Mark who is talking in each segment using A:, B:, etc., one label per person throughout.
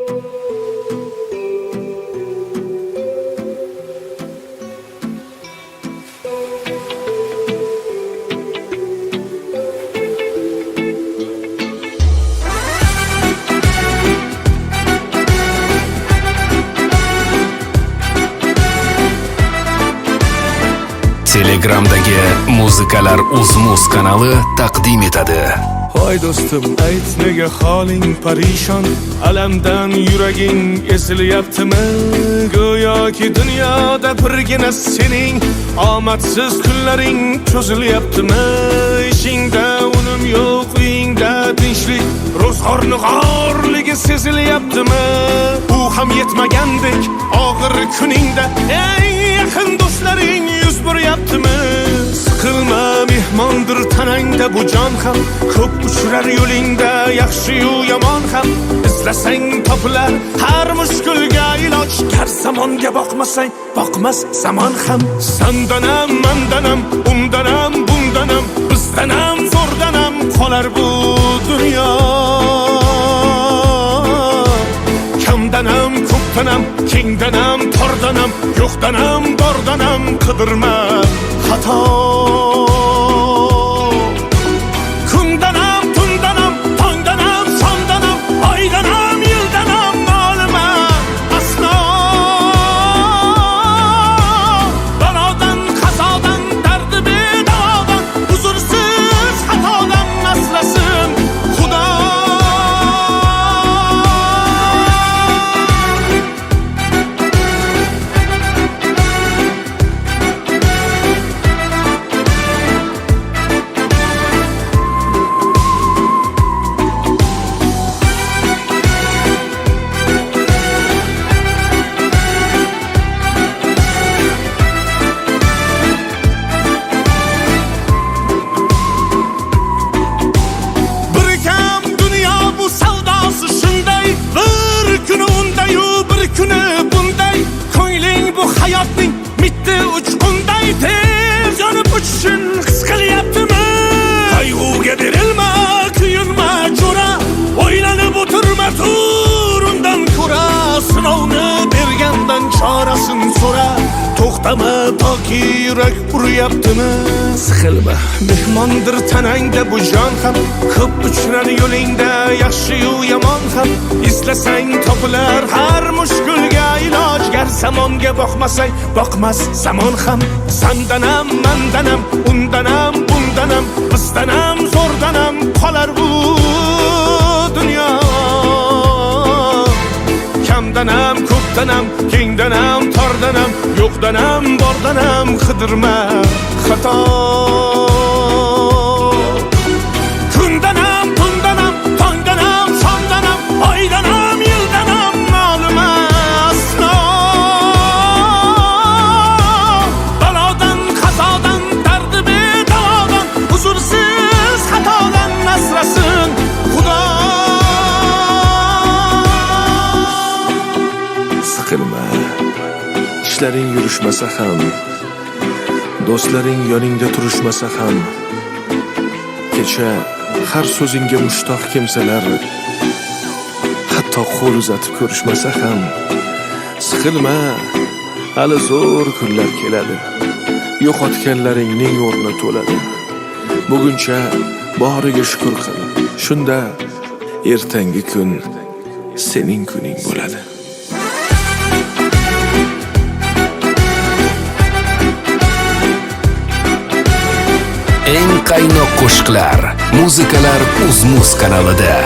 A: Telegram'dagi Muzikalar Uz-Muz kanali taqdim etadi.
B: Voy do'stim, ayt nega holing parishon, alamdan yuraging esilyaptimi? Go'yoki dunyoda birgina sening omadsiz kunlaring cho'zilyaptimi? Ishingda unum yo'q, uyingda tinchlik, ro'zg'orni g'orligi sezilyaptimi? U ham yetmagandek og'ir kuningda eng yaqin do'stlaring yuz buryaptimi? Siqilma, mehmondir tanangda bu jon ham, ko'p uchrar yo'lingda yaxshi-yu yomon ham. Izlasang topilar har mushkulga iloj, gar zamonga boqmasang boqmas zamon ham. Sandanam, mandanam, undanam, bundanam, bizdanam, zo'rdanam qolar bu dunyo. Kamdanam, ko'pdanam, kengdanam, tordanam, yo'qdanam, bordanam, qidirma xato. Kundanam, tundanam, tongdanam, sondanam, oydanam, yildanam, nolima aslo. Balodan, qazodan, dardi bedavodan, huzursiz xatodan asrasin Xudo. Hayotning mitti uchqunday tez yonib uchishun his qilyaptimi? Qayg'uga berilma, kuyinma jo'ra, o'ylanib o'tirma, tur undan ko'ra. Sinovni bergandan chorasin so'ra, to'xtama toki yurak uryaptimi? Siqilma, mehmondir tanangda bu jon ham, ko'p uchrar yo'lingda yaxshi-yu yomon ham. Izlasang topilar har mushkulga iloj, gar zamonga boqmasang boqmas zamon ham. Sandanam, mandanam, undanam, bundanam, bizdanam, zo'rdanam qolar bu dunyo. Kamdanam, ko'pdanam, kengdanam, tordanam, yo'qdanam, bordanam, qidirma xato. Kundanam, tundanam, tongdanam, sondanam, oydanam, yildanam, nolima aslo. Balodan, qazodan, dardi bedavodan, huzursiz xatodan asrasin Xudo. Siqilma, ishlaring yurishmasa ham, do'stlaring yoningda turishmasa ham, kecha har so'zingga mushtoq kimsalar hatto qo'l uzatib ko'rishmasa ham. Siqilma, hali zo'r kunlar keladi, yo'qotganlaringning o'rni to'ladi. Buguncha boriga shukr qil, shunda ertangi kun sening kuning bo'ladi.
A: Eng qaynoq qo'shiqlar Muzikalar Uz-Muz kanalida.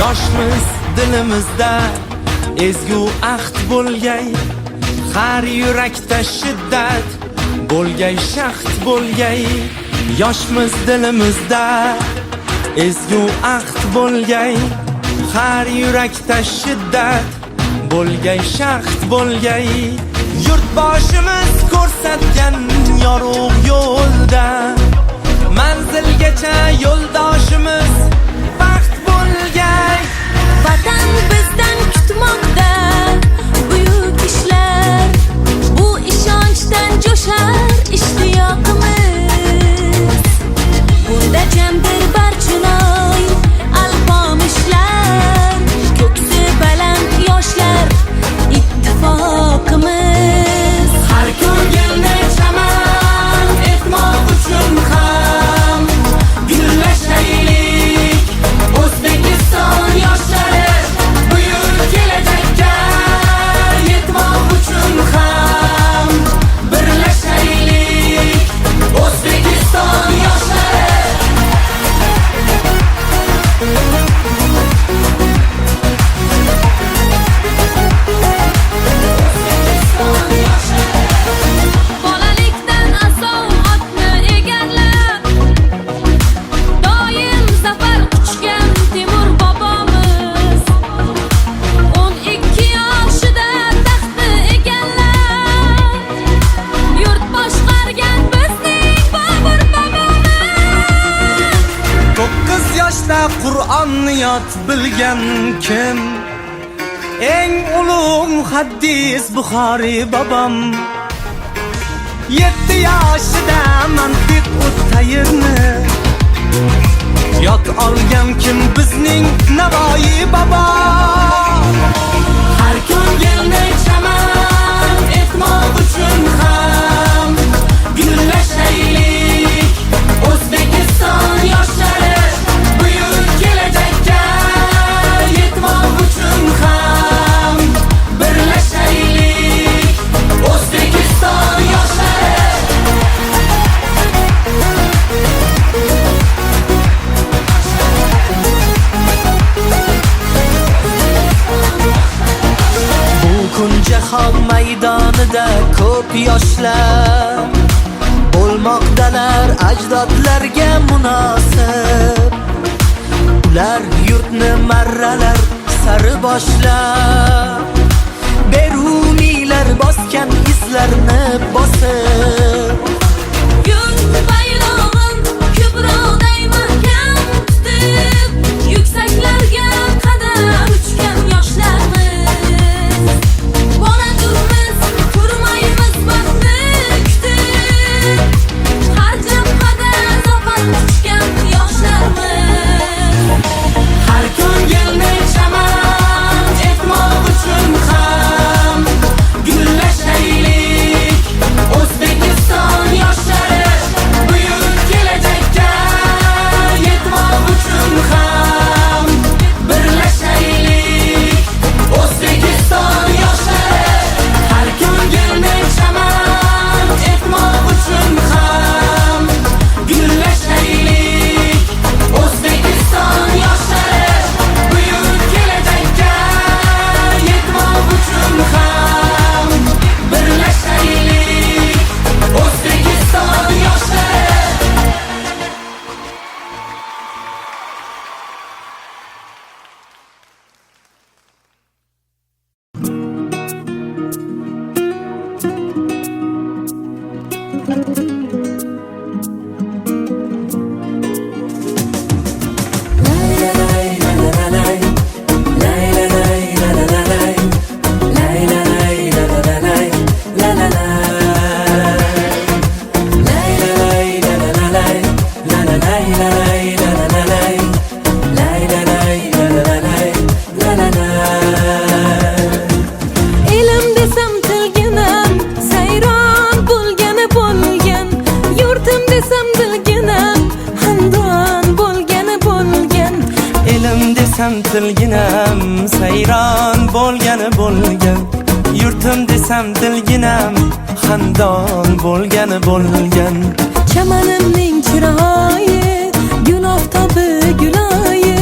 C: Yoshmiz dilimizda ezgu ahd bo'lgay, har yurakda shiddat bo'lgay, shaxt bo'lgay. Yoshmiz dilimizda ezgu ahd bo'lgay, har yurakda shiddat bo'lgay shaxt bo'lgay yurtboshimiz ko'rsatgan yorug' yo'lda manzilgacha yo'ldoshimiz baxt bo'lgay
D: Vatan bizdan kutmoqda buyuk ishlar bu ishonchdan jo'shar ishtiyoqimiz bunda jamdir barchinoy alpomishlar ko'ksi baland yoshlar ittifoqimiz
C: har ko'ngilni chaman etmoq uchun ham gullashaylik O'zbekiston yoshlari buyuk kelajakka yetmoq uchun ham birlashaylik O'zbekiston yoshlari
D: Bolalikdan asov otni egallab doim zafar quchgan Temur bobomiz 12 yoshida taxtni egallab yurt boshqargan bizning Bobur bobomiz
C: 9 yoshda Qur'onni yod bilgan kim eng ulug' muhaddis Buxoriy bobom 7 yoshida mantiq o'tayirni yod olgan kim bizning Navoiy bobo har ko'ngilni chaman etmoq uchun ham gullashaylik O'zbekiston yoshlari buyuk kelajakka yetmoq uchun ham birlashaylik O'zbekiston yoshlari bu kun jahon maydonida ko'p yoshlar bo'lmoqdalar ajdodlarga munosib ular yurtni marralar sari boshlab beruniylar bosgan izlarni bosib
D: yurt bayrog'in ko'proqday mahkam tutib yuksaklarga qadam uchgan yoshlarmiz boladurmiz turmaymiz vaqtni kutib har jabhada zafar quchgan yoshlarmiz
C: har ko'ngilni chaman etmoq uchun ham gullashaylik O'zbekiston yoshlari buyuk kelajakka yetmoq uchun ham birlashaylik O'zbekiston yoshlari har ko'ngilni chaman etmoq uchun ham gullashaylik O'zbekiston yoshlari buyuk kelajakka yetmoq uchun ham birlashaylik O'zbekiston yoshlari
D: Elim desam tilginam sayron bo'lgani bo'lgan yurtim desam dilginam handon bo'lgani bo'lgan
C: elim desam tilginam sayron bo'lgani bo'lgan yurtim desam dilginam xandon bo'lgani bo'lgan
D: chamanimning chiroyi gul oftobi guloyi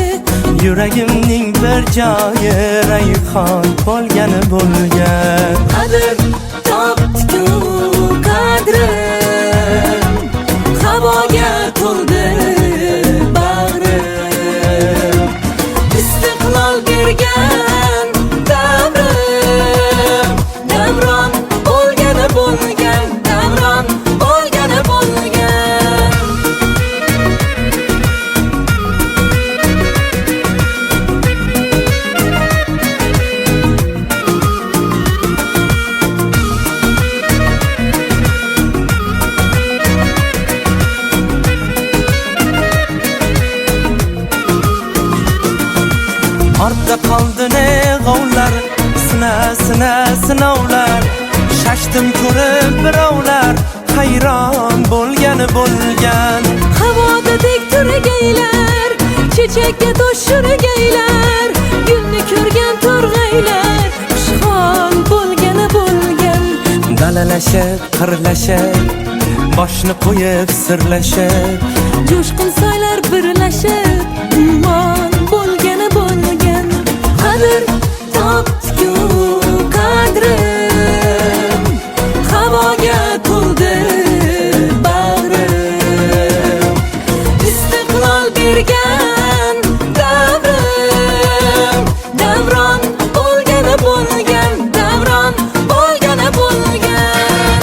C: yuragimning bir joyi rayhon bo'lgani bo'lgan
D: qadr topdi-ku qadrim havoga to'ldi bag'rim istiqlol bo'lgan davrim, davron bo'lgani bo'lgan, davron bo'lgani bo'lgan.
C: Ortda qoldi ne g'ovlar, sinovlar. Shashtim ko'rib birovlar, hayron bo'lgani bo'lgan.
D: Havoda tek turgaylar, chechakka toshurgaylar, gulni ko'rgan to'rg'aylar, xushhol bo'lgani bo'lgan.
C: Dalalashib, qirlashib, boshni qo'yib sirlashib,
D: Jo'shqin soylar birlashib, ummon bo'lgani bo'lgan. Qadr topdi-ku qadrim, havoga to'ldi bag'rim. Istiqlol bergan davrim, davron bo'lgani bo'lgan, davron bo'lgani bo'lgan.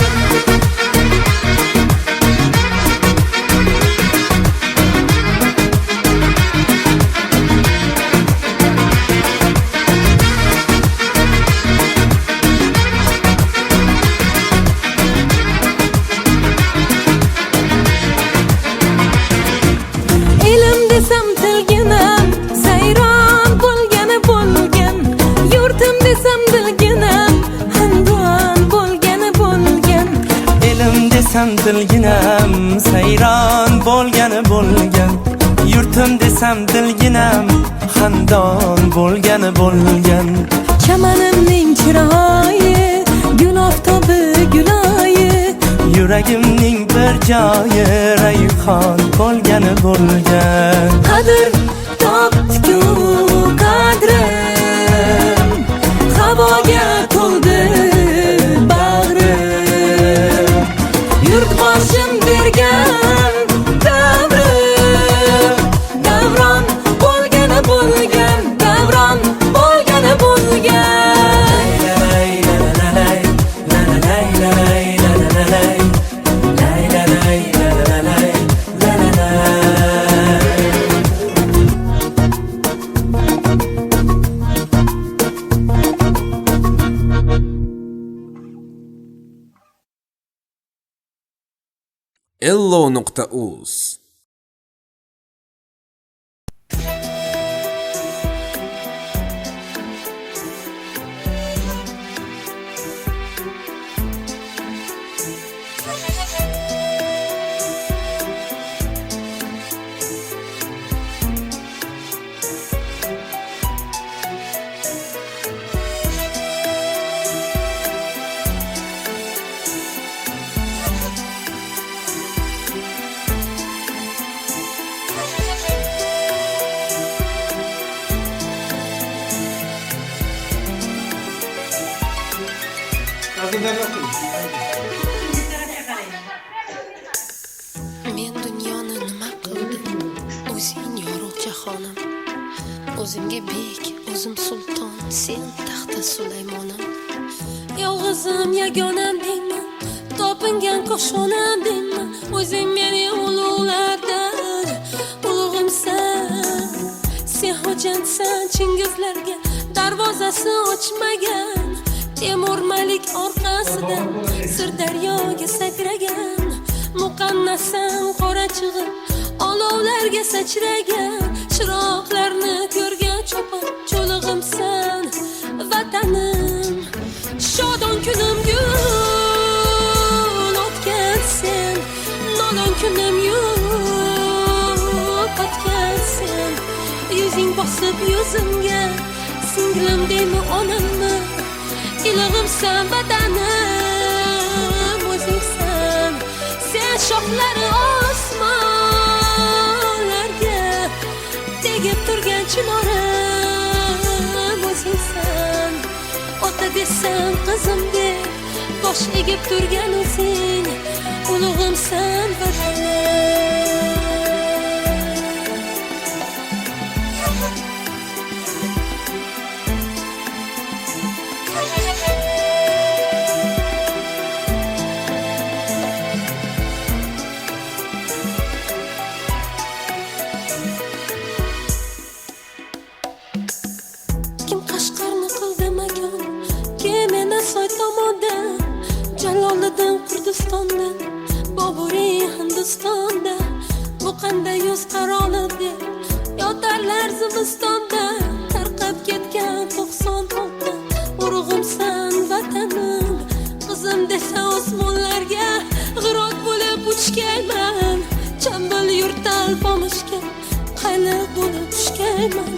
D: Elim desam tilginam, sayron bo'lgani bo'lgan. Yurtim desam dilginam, handon bo'lgani bo'lgan.
C: elim desam dilginam, sayron bo'lgani bo'lgan. Yurtim desam dilginam, xandon bo'lgani bo'lgan.
D: Chamanimning chiroyi, gul oftobi guloyi,
C: Yuragimning bir joyi, rayhon bo'lgani bo'lgan.
D: qadr topdi-ku qadrim, havoga to'ldi bag'rim. Yurtboshim bergan davrim, davron bo'lgani bo'lgan, davron bo'lgani bo'lgan.
E: Ello.uz
F: Men dunyoni nima qildim? O'zing yorug' jahonim. O'zimga bek, o'zim sulton, sen taxta Sulaymonim. Yolg'izim yagonam deyman, topingan qo'shonam deyman. O'zing meni ulug'lardan ulug'imsan. Sen xo'jandsan, Chingizlarga darvozasi ochmagan. Temur Malik orqasidan Sirdaryoga sakragan. Muqannasan qora chig'ib olovlarga sachragan. Chiroqlarni ko'rgan cho'pon cho'lig'imsan vatanim. Shodon kunim gul o'tgan sen, nolon kunim yo'q o'tgan sen. Yuzing bosib yuzimga, singlim deymi onamni. Ilig'imsan vatanim, o'zingsan. Sen shoxlari osmonlarga tegib turgan chinorim, o'zingsan. Ota desam qizim deb bosh egib turgan o'zing, ulug'imsan vatanim. Qashqarni qildi makon Kemena soy tomonda Jaloliddin Kurdistonda Boburiy Hindistonda Bu qanday yoz qaroli deb yotarlar zimistonda Tarqab ketgan 96 urug'imsan vatanim Qizim desa osmonlarga g'irot bo'lib uchgayman Chambil yurtal pomishga qayliq bo'lib tushgayman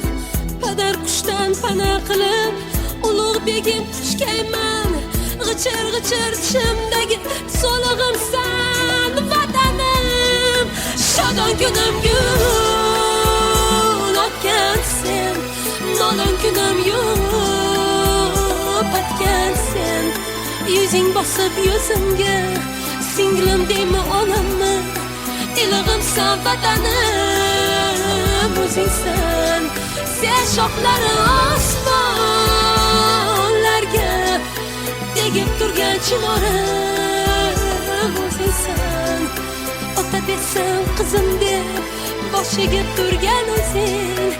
F: Padar qushdan pana qilib ulug' begim quchgayman G'ichir g'ichir tishimdagi so'lig'imsan vatanim Shodon kunim gul otgan sen Nolon kunim yo'q patgan sen Yuzing bosib yuzimga Singlim deymi onammi Ilig'imsan vatanim O'zingsan Sen shoxlari osmonlarga Tegib turgan chinorim O'zingsan Ota desam qizim deb Boshiga turgan o'zing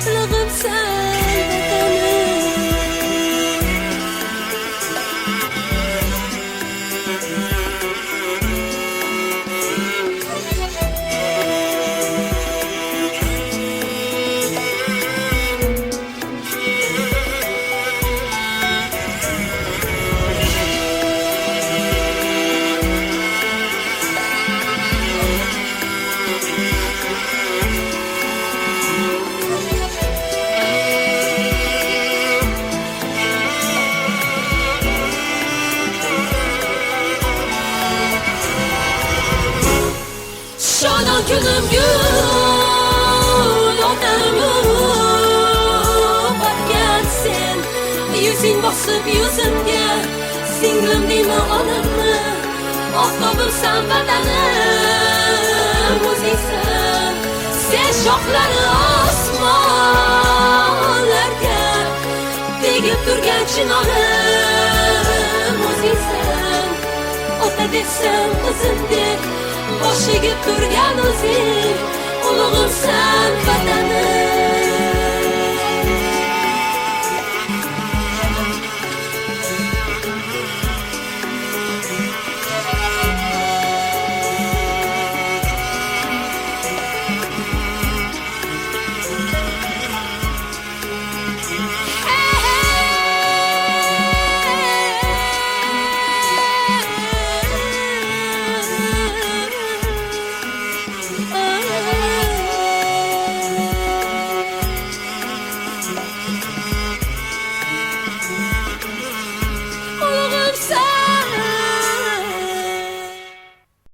F: Ilig'imsan vatanim Shodon kunim gul otam yo'q patgan sen Yuzing bosib yuzimga Singlim deymi onammi Oftobimsan vatanim O'zingsan Sen shoxlari osmonlarga Tegib turgan chinorim O'zingsan Ota desam qizim deb Boshiga turgan o'zing Ulug'imsan vatanim